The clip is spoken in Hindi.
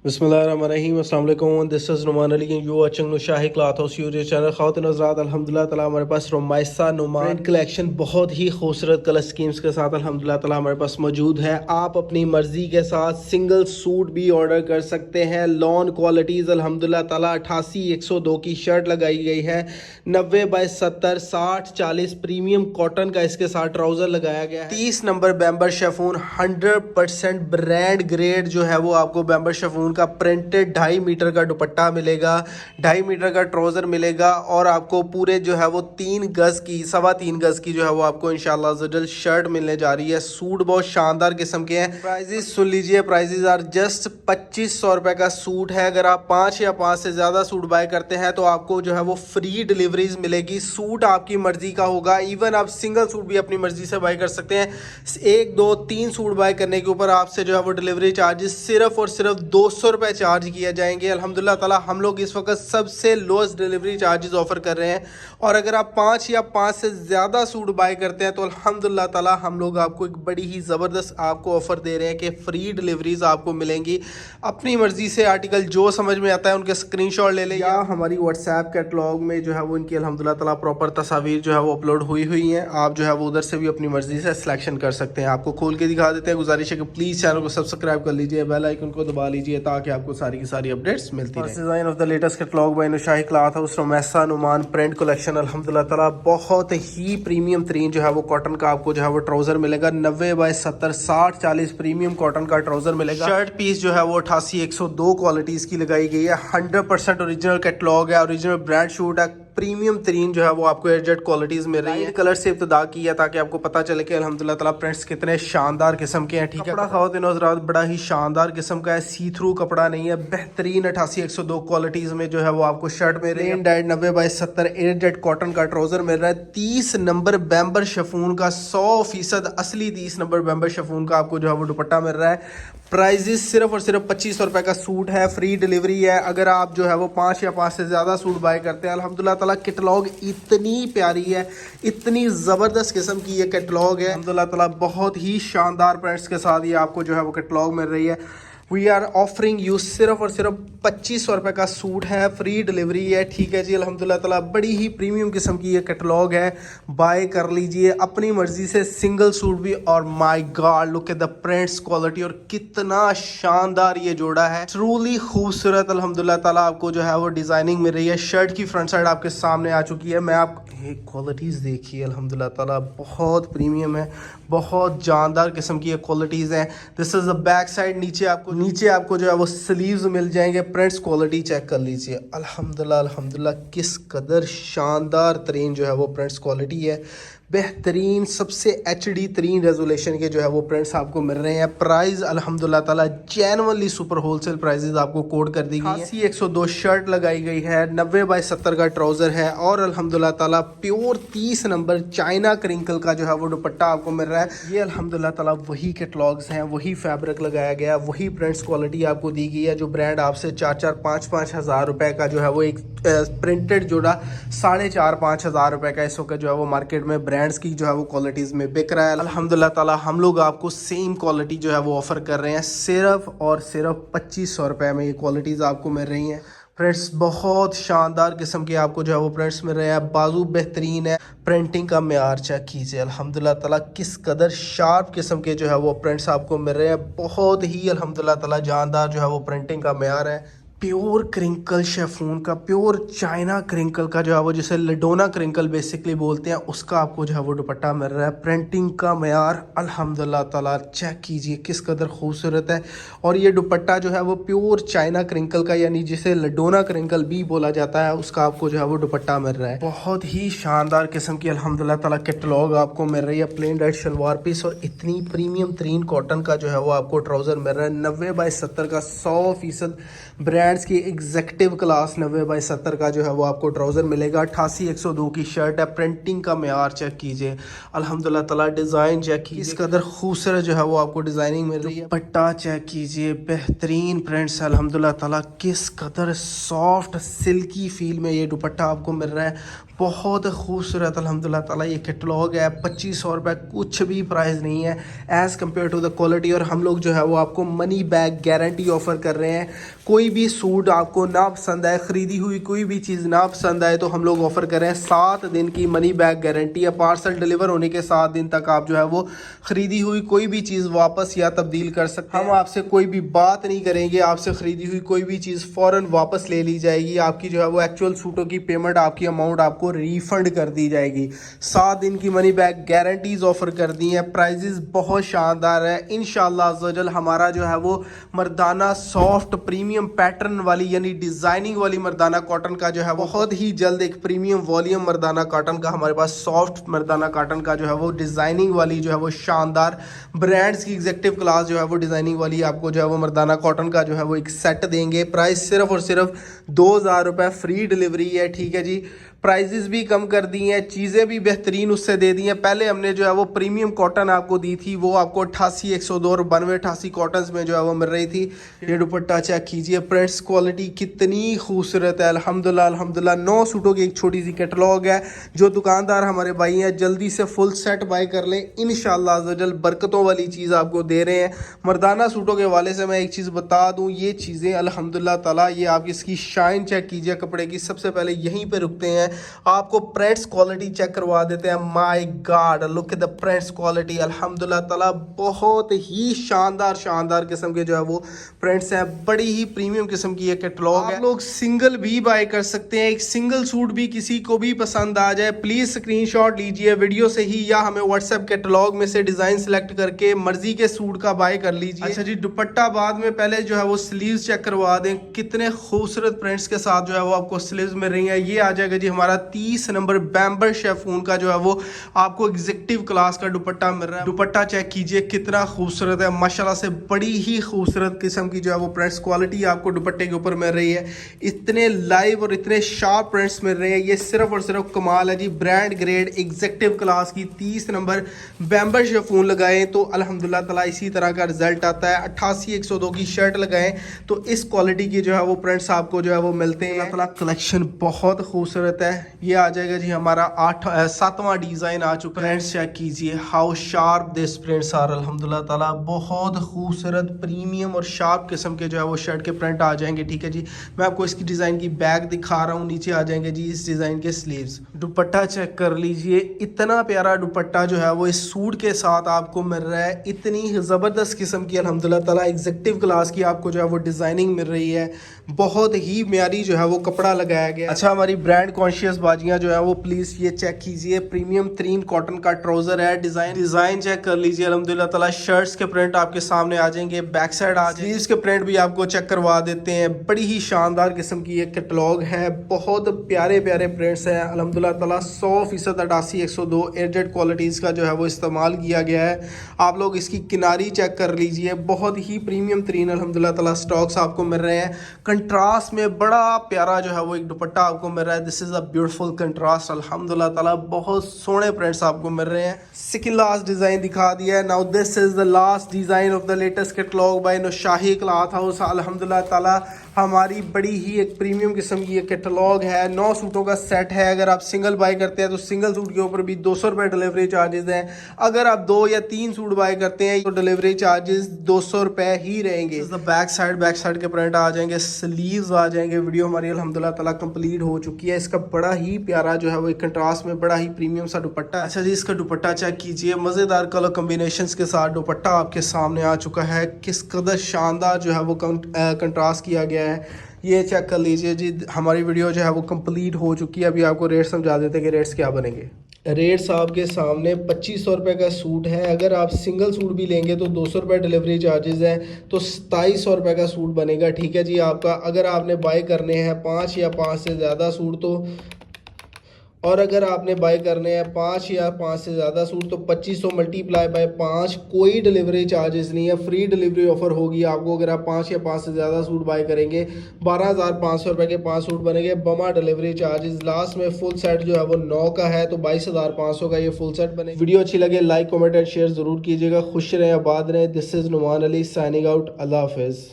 बिस्मिल्लाहिर्रहमानिर्रहीम अस्सलाम वालेकुम। This is Numan Ali and you watching Nushahi cloth house YouTube channel. ख़वातीन हज़रात, अल्हम्दुलिल्लाह ताला हमारे पास रोमाइसा नुमान प्रिंट कलेक्शन बहुत ही खूबसूरत कलर स्कीम्स के साथ अल्हम्दुलिल्लाह ताला हमारे पास मौजूद है। आप अपनी मर्ज़ी के साथ सिंगल सूट भी ऑर्डर कर सकते हैं। लॉन क्वालिटीज़ अल्हम्दुलिल्लाह ताला 88-102 की शर्ट लगाई गई है। 90x70 60-40 प्रीमियम कॉटन का इसके साथ ट्राउज़र लगाया गया है। 30 नंबर बैम्बर शेफून 100% ब्रांड ग्रेड जो है वो आपको बैम्बर शेफून का प्रिंटेड 2.5 मीटर का दुपट्टा मिलेगा, 2.5 मीटर का ट्राउजर मिलेगा और आपको पूरे जो है वो 3 गज की 3.25 गज की जो है वो आपको इंशाल्लाह ज़ुजल शर्ट मिलने जा रही है। सूट बहुत शानदार किस्म के हैं। प्राइजेस सुन लीजिए, प्राइजेस आर जस्ट 2500 रुपए का सूट है। अगर आप 5 या 5 से ज़्यादा सूट बाय करते हैं तो आपको जो है वो फ्री डिलीवरीज मिलेगी। सूट आपकी मर्जी का होगा। इवन आप सिंगल सूट भी अपनी मर्जी से बाय कर सकते हैं। 1 2 3 सूट बाय करने के ऊपर आपसे जो है वो डिलीवरी चार्जेस सिर्फ और सिर्फ 200 रुपये चार्ज किए जाएंगे। अल्हम्दुलिल्लाह ताला हम लोग इस वक्त सबसे लोएस्ट डिलीवरी चार्जेस ऑफर कर रहे हैं। और अगर आप 5 या 5 से ज़्यादा सूट बाय करते हैं तो अल्हम्दुलिल्लाह ताला हम लोग आपको एक बड़ी ही ज़बरदस्त आपको ऑफ़र दे रहे हैं कि फ्री डिलीवरीज आपको मिलेंगी। अपनी मर्ज़ी से आर्टिकल जो समझ में आता है उनके स्क्रीनशॉट ले लें या हमारी व्हाट्सएप कैटलॉग में जो है वो इनकी अल्हम्दुलिल्लाह ताला प्रॉपर तस्वीर जो है वो अपलोड हुई हैं। आप जो है वो उधर से भी अपनी मर्ज़ी से सिलेक्शन कर सकते हैं। आपको खोल के दिखा देते हैं। गुजारिश है कि प्लीज़ चैनल को सब्सक्राइब कर लीजिए, बेल आइकन को दबा लीजिए ताकि आपको सारी की सारी अपडेट्स मिलती हैं। Design of the latest catalogue by Nushahi cloth house Romaisa Numan print collection अल्हम्दुलिल्लाह ताला बहुत ही प्रीमियम तरीन जो है वो कॉटन का आपको जो है वो ट्राउजर मिलेगा। 90x70 60-40 प्रीमियम कॉटन का ट्राउजर मिलेगा। शर्ट पीस जो है वो 88-102 क्वालिटीज़ की लगाई गई है। 100% ओरिजिनल कैटलॉग है, ओरिजिनल ब्रांड शूट है। प्रीमियम तरीन जो है वो आपको एयरजेट क्वालिटीज मिल रही है। कलर से इब्तिदा की है ताकि आपको पता चले कि अल्हम्दुलिल्लाह ताला प्रिंट्स कितने शानदार किस्म के हैं। ठीक है, कपड़ा ख़वातीन हज़रात बड़ा ही शानदार किस्म का है, सी थ्रू कपड़ा नहीं है। बेहतरीन 88-102 क्वालिटीज में जो है वो आपको शर्ट में rain died 90x70 airjet cotton का ट्राउजर मिल रहा है। 30 नंबर बैम्बर शेफून का 100% असली 30 नंबर बैम्बर शेफून का आपको जो है वो दुपट्टा मिल रहा है। प्राइजेस सिर्फ और सिर्फ 2500 रुपए का सूट है। फ्री डिलीवरी है। अगर आप जो है वो 5 या 5 से ज़्यादा सूट बाय करते हैं, अल्हम्दुलिल्लाह ताला कैटलॉग इतनी प्यारी है, इतनी ज़बरदस्त किस्म की ये कैटलॉग है। अल्हम्दुलिल्लाह ताला बहुत ही शानदार प्रिंट्स के साथ ये आपको जो है वो कैटलॉग मिल रही है। वी आर ऑफरिंग यू सिर्फ और सिर्फ 2500 रुपये का सूट है। फ्री डिलीवरी है। ठीक है जी, अल्हम्दुलिल्लाह ताला बड़ी ही प्रीमियम किस्म की ये कैटलॉग है। बाय कर लीजिए अपनी मर्जी से सिंगल सूट भी। और my God look at the prints quality, और कितना शानदार ये जोड़ा है। ट्रूली खूबसूरत अल्हम्दुलिल्लाह ताला आपको जो है वो डिज़ाइनिंग मिल रही है। शर्ट की फ्रंट साइड आपके सामने आ चुकी है। मैं आप क्वालिटीज़ देखिए, अल्हम्दुलिल्लाह ताला बहुत प्रीमियम है, बहुत जानदार किस्म की ये क्वालिटीज़ हैं। This is the back side. नीचे आपको जो है वो स्लीव्स मिल जाएंगे। प्रिंट्स क्वालिटी चेक कर लीजिए। अल्हम्दुलिल्लाह अल्हम्दुलिल्लाह किस कदर शानदार तरीन जो है वो प्रिंट्स क्वालिटी है। बेहतरीन सबसे HD तरीन रेजोल्यूशन के जो है वो प्रिंट्स आपको मिल रहे हैं। प्राइस अल्हम्दुलिल्लाह ताला जेन्युइनली सुपर होलसेल प्राइसेस आपको कोड कर दी गई है। 102 शर्ट लगाई गई है। 90x70 का ट्राउजर है और अल्हम्दुलिल्लाह ताला प्योर 30 नंबर चाइना क्रिंकल का जो है वो दुपट्टा आपको मिल रहा है। ये अल्हम्दुलिल्लाह ताला वही कैटलॉग्स हैं, वही फैब्रिक लगाया गया, वही प्रिंट्स क्वालिटी आपको दी गई है। जो ब्रांड आपसे 4-4 5-5 हज़ार रुपए का जो है वो एक प्रिंटेड जोड़ा 4.5-5 हज़ार रुपए का इस वक्त जो है वो मार्केट में ब्रांड्स की जो है वो क्वालिटीज़ में बिक रहा है। अल्हम्दुलिल्लाह ताला हम लोग आपको सेम क्वालिटी जो है वो ऑफ़र कर रहे हैं। सिर्फ और सिर्फ 2500 रुपये में ये क्वालिटीज़ आपको मिल रही हैं। प्रिंट्स बहुत शानदार किस्म के आपको जो है वो प्रिंट्स मिल रहे हैं। बाजू बेहतरीन है। प्रिंटिंग का मेयार चेक कीजिए, अल्हम्दुलिल्लाह ताला किस कदर शार्प किस्म के जो है वो प्रिंट्स आपको मिल रहे हैं। बहुत ही अल्हम्दुलिल्लाह ताला जानदार जो है वो प्रिंटिंग का मेयार है। प्योर क्रिंकल शेफून का, प्योर चाइना क्रिंकल का जो है वो जिसे लडोना क्रिंकल बेसिकली बोलते हैं, उसका आपको जो है वो दुपट्टा मिल रहा है। प्रिंटिंग का मेयार अल्हम्दुलिल्लाह ताला चेक कीजिए किस कदर खूबसूरत है। और ये दुपट्टा जो है वो प्योर चाइना क्रिंकल का, यानी जिसे लडोना क्रिंकल भी बोला जाता है, उसका आपको जो है वो दुपट्टा मिल रहा है। बहुत ही शानदार किस्म की अल्हम्दुलिल्लाह ताला कैटलॉग आपको मिल रही है। प्लेन रेड शलवार पीस और इतनी प्रीमियम तरीन कॉटन का जो है वो आपको ट्राउजर मिल रहा है। 90x70 का 100% ब्रांड्स की एग्जेक्टिव क्लास 90x70 का जो है वो आपको ट्राउजर मिलेगा। 88-102 की शर्ट है। प्रिंटिंग का मेयार चेक कीजिए, अल्हम्दुलिल्लाह ताला डिज़ाइन चेक कीजिए, इस कदर खूबसूरत जो है वो आपको डिज़ाइनिंग मिल रही है। पट्टा चेक कीजिए, बेहतरीन प्रिंट्स अल्हम्दुलिल्लाह ताला किस कदर सॉफ्ट सिल्की फील में ये दुपट्टा आपको मिल रहा है। बहुत खूबसूरत अल्हम्दुलिल्लाह ताला ये कैटलॉग है। 2500 रुपये कुछ भी प्राइस नहीं है as compare to the quality. और हम लोग जो है वो आपको मनी बैक गारंटी ऑफ़र कर रहे हैं। कोई भी सूट आपको ना पसंद आए, ख़रीदी हुई कोई भी चीज़ ना पसंद आए तो हम लोग ऑफ़र कर रहे हैं 7 दिन की मनी बैक गारंटी है। पार्सल डिलीवर होने के 7 दिन तक आप जो है वो ख़रीदी हुई कोई भी चीज़ वापस या तब्दील कर सकते हैं। हम आपसे कोई भी बात नहीं करेंगे, आपसे ख़रीदी हुई कोई भी चीज़ फ़ौरन वापस ले ली जाएगी। आपकी जो है वो एक्चुअल सूटों की पेमेंट, आपकी अमाउंट आपको रिफ़ंड कर दी जाएगी। 7 दिन की मनी बैक गारंटीज़ ऑफ़र कर दी हैं। प्राइजेज़ बहुत शानदार है। इंशाअल्लाह अज़्ज़वजल हमारा जो है वो मर्दाना सॉफ्ट प्रीमियम पैटर्न वाली यानी डिज़ाइनिंग वाली मर्दाना कॉटन का जो है बहुत ही जल्द एक प्रीमियम वॉल्यूम मर्दाना कॉटन का हमारे पास सॉफ्ट मर्दाना कॉटन का जो है वो डिज़ाइनिंग वाली जो है वो शानदार ब्रांड्स की एग्जेक्टिव क्लास जो है वो डिज़ाइनिंग वाली आपको जो है वो मर्दाना कॉटन का जो है वो एक सेट देंगे। प्राइस सिर्फ और सिर्फ 2000 रुपये, फ्री डिलीवरी है। ठीक है जी, प्राइजेज़ भी कम कर दी हैं, चीज़ें भी बेहतरीन उससे दे दी हैं। पहले हमने जो है वो प्रीमियम कॉटन आपको दी थी, वो आपको 88, 102 और 92, 88 कॉटन्स में जो है वो मिल रही थी। ये दुपट्टा चेक कीजिए, प्रिंट्स क्वालिटी कितनी खूबसूरत है। अल्हम्दुलिल्लाह अल्हम्दुलिल्लाह 9 सूटों की एक छोटी सी कैटलॉग है। जो दुकानदार हमारे भाई हैं जल्दी से फुल सेट बाय कर लें। इंशाअल्लाह अज़्ज़वजल बरकतों वाली चीज़ आपको दे रहे हैं। मर्दाना सूटों के हवाले से मैं एक चीज़ बता दूँ, ये चीज़ें अल्हम्दुलिल्लाह ताला ये आप इसकी शाइन चेक कीजिए कपड़े की। सबसे पहले यहीं पर रुकते हैं, आपको प्रिंट्स क्वालिटी चेक करवा देते हैं। My God, look at the prints quality. अल्हम्दुलिल्लाह ताला बहुत ही शानदार किस्म के जो है वो प्रिंट्स हैं। बड़ी ही प्रीमियम किस्म की ये कैटलॉग है। आप लोग सिंगल भी बाय कर सकते हैं। एक सिंगल सूट भी किसी को भी पसंद आ जाए, प्लीज़ स्क्रीनशॉट लीजिए वीडियो से ही या हमें व्हाट्सएप कैटलॉग में से डिज़ाइन सेलेक्ट करके मर्जी के सूट का बाय कर लीजिए। अच्छा जी, दुपट्टा बाद में, पहले जो है वो स्लीव्स चेक करवा दें। कितने खूबसूरत प्रिंट्स के साथ जो है वो आपको स्लीव्स मिल रही है। ये आ जाएगा जी हमारा 30 नंबर बैम्बर शेफून का जो है वो आपको एग्जीक्यूटिव क्लास का दुपट्टा मिल रहा है। दुपट्टा चेक कीजिए कितना खूबसूरत है, माशाल्लाह से बड़ी ही खूबसूरत किस्म की जो है वो प्रिंट्स क्वालिटी आपको दुपट्टे के ऊपर मिल रही है। इतने लाइव और इतने शार्प प्रिंट्स मिल रहे हैं, ये सिर्फ और सिर्फ कमाल है जी। ब्रांड ग्रेड एग्जीक्यूटिव क्लास की 30 नंबर बैम्बर शेफून लगाएं तो अल्हम्दुलिल्लाह ताला इसी तरह का रिजल्ट आता है। 88, 102 की शर्ट लगाएं तो इस क्वालिटी की जो है वो प्रिंट्स आपको जो है वो मिलते हैं। अल्लाह ताला कलेक्शन बहुत खूबसूरत है। ये आ जाएगा जी हमारा 7वां डिज़ाइन आ चुका है। प्रिंट्स चेक कीजिए, how sharp this prints are. अल्हम्दुलिल्लाह ताला बहुत खूबसूरत प्रीमियम और शार्प किस्म के जो है वो शर्ट के प्रिंट आ जाएंगे। ठीक है जी, मैं आपको इसकी डिज़ाइन की बैक दिखा रहा हूँ। नीचे आ जाएंगे जी इस डिज़ाइन के स्लीव्स। दुपट्टा चेक कर लीजिए, इतना प्यारा दुपट्टा जो है वो इस सूट के साथ आपको मिल रहा है। इतनी ज़बरदस्त किस्म की अल्हम्दुलिल्लाह ताला एग्जीक्यूटिव क्लास की आपको जो है वो डिज़ाइनिंग मिल रही है। बहुत ही म्यारी जो है वो कपड़ा लगाया गया। अच्छा, हमारी ब्रांड कॉन्शियस बाजियाँ जो है वो प्लीज़ ये चेक कीजिए, प्रीमियम 3 कॉटन का ट्राउज़र है। डिज़ाइन चेक कर लीजिए। अल्हम्दुलिल्लाह ताला शर्ट्स के प्रिंट आपके सामने आ जाएंगे, बैक साइड आ जाएंगे, स्लीव्स के प्रिंट भी आपको चेक करवा देते हैं। बड़ी ही शानदार किस्म की ये कैटलॉग है, बहुत प्यारे प्यारे प्रिंट्स हैं। अल्हम्दुलिल्लाह ताला 100% 88, 102 एयरजेट क्वालिटीज़ का जो है वो इस्तेमाल किया गया है। आप लोग इसकी किनारी चेक कर लीजिए, बहुत ही प्रीमियम 3 अल्हम्दुलिल्लाह ताला स्टॉक्स आपको मिल रहे हैं। कंट्रास्ट में बड़ा प्यारा जो है वो एक दुपट्टा आपको मिल रहा है। This is a beautiful contrast. अल्हम्दुलिल्लाह ताला बहुत सोहने प्रिंट्स आपको मिल रहे हैं। सेकंड लास्ट डिज़ाइन दिखा दिया है। Now this is the last design of the latest catalogue by Naushahi cloth house. अल्हम्दुलिल्लाह ताला हमारी बड़ी ही एक प्रीमियम किस्म की एक कैटलॉग है। 9 सूटों का सेट है। अगर आप सिंगल बाय करते हैं तो सिंगल सूट के ऊपर भी 200 रुपये डिलीवरी चार्जेस हैं। अगर आप 2 या 3 सूट बाय करते हैं तो डिलीवरी चार्जेस 200 रुपये ही रहेंगे। बैक साइड के प्रिंट आ जाएंगे, स्लीव्स आ जाएंगे। वीडियो हमारी अल्हम्दुलिल्लाह ताला कंप्लीट हो चुकी है। इसका बड़ा ही प्यारा जो है वो एक कंट्रास्ट में बड़ा ही प्रीमियम सा दुपट्टा है। अच्छा जी, इसका दुपट्टा चेक कीजिए, मज़ेदार कलर कॉम्बिनेशंस के साथ दुपट्टा आपके सामने आ चुका है। किस कदर शानदार जो है वो कंट्रास्ट किया गया है। ये चेक कर लीजिए जी, हमारी वीडियो जो है वो कंप्लीट हो चुकी है। अभी आपको रेट समझा देते हैं कि रेट्स क्या बनेंगे। रेट्स आपके सामने 2500 रुपये का सूट है। अगर आप सिंगल सूट भी लेंगे तो 200 रुपये डिलीवरी चार्जेस हैं, तो 2700 रुपये का सूट बनेगा। ठीक है जी आपका। अगर आपने बाय करने हैं 5 या 5 से ज़्यादा सूट तो, और अगर आपने बाय करने हैं 5 या 5 से ज़्यादा सूट तो 2500 मल्टीप्लाई बाय 5, कोई डिलीवरी चार्जेस नहीं है, फ्री डिलीवरी ऑफर होगी आपको। अगर आप 5 या 5 से ज़्यादा सूट बाय करेंगे 12500 रुपये के 5 सूट बनेंगे बमा डिलीवरी चार्जेस। लास्ट में फुल सेट जो है वो 9 का है तो 22500 का ये फुल सेट बनेगा। वीडियो अच्छी लगे लाइक कमेंट एंड शेयर ज़रूर कीजिएगा। खुश रहें, आबाद रहें। This is Numan Ali signing out. अल्लाह हाफिज़।